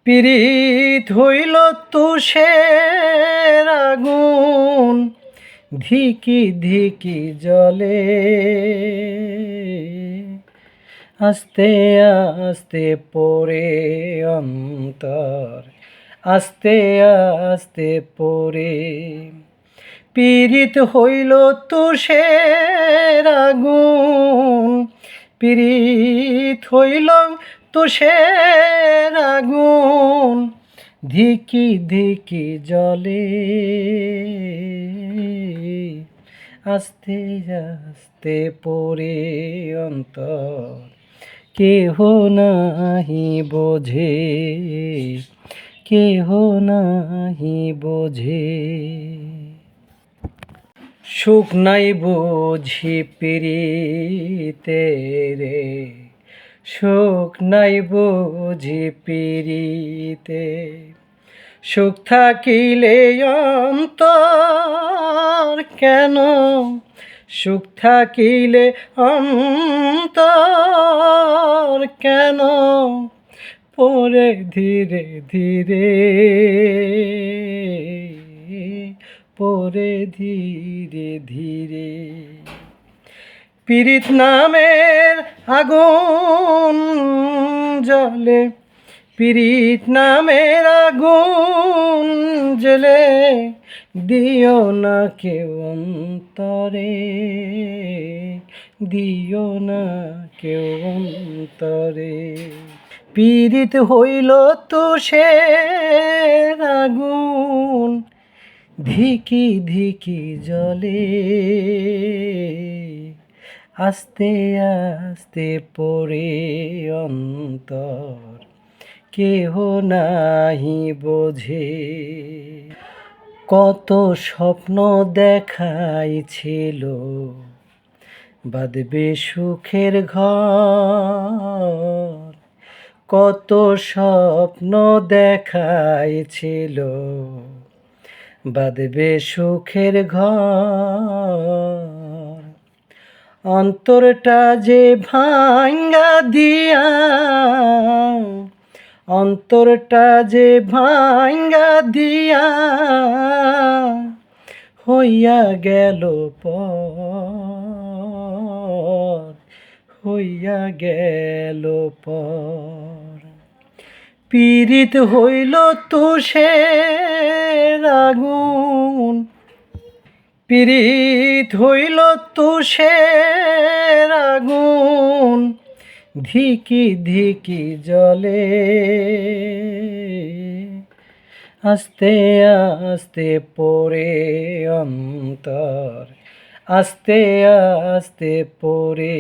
পীড়িত হইল তুষের আগুন, ধিকি ধিকি জ্বলে। আস্তে আস্তে পড়ে অন্তর, আস্তে আস্তে পড়ে। পীড়িত হইল তুষের আগুন, পীড়িত হইল তুষের আগুন, ধিকি ধিকি জ্বলে। আস্তে আস্তে পড়ে অন্তর, কেহ নাহি বোঝে, কেহ নাহি বোঝে। সুখ নাই বুঝি পীড়িতে রে, সুখ নাই বুঝি পীড়িতে। সুখ থাকিলে অন্তর কেন, সুখ থাকিলে অন্তর কেন পড়ে ধীরে ধীরে, পড়ে ধীরে ধীরে। পীড়িত নামের আগুন জ্বলে, পীড়িত নামের আগুন জ্বলে। দিও না কেউ অন্তরে, দিও না কেউ অন্তরে। পীড়িত হইল তুষের আগুন, ধিকি ধিকি জ্বলে। আস্তে আস্তে পড়ে অন্তর, কেহ নাহি বোঝে। কত স্বপ্ন দেখাইছিল বাঁধবে সুখের ঘর, কত স্বপ্ন দেখাইছিল বাঁধবে সুখের ঘর। অন্তরটা যে ভাঙ্গা দিয়া, অন্তরটা যে ভাঙ্গা দিয়া হইয়া গেল পর, হইয়া গেল পর। পীড়িত হইল তুষের আগুন, পীড়িত হইল তুষের আগুন, ধিকি ধিকি জ্বলে। আস্তে আস্তে পড়ে অন্তর, আস্তে আস্তে পড়ে।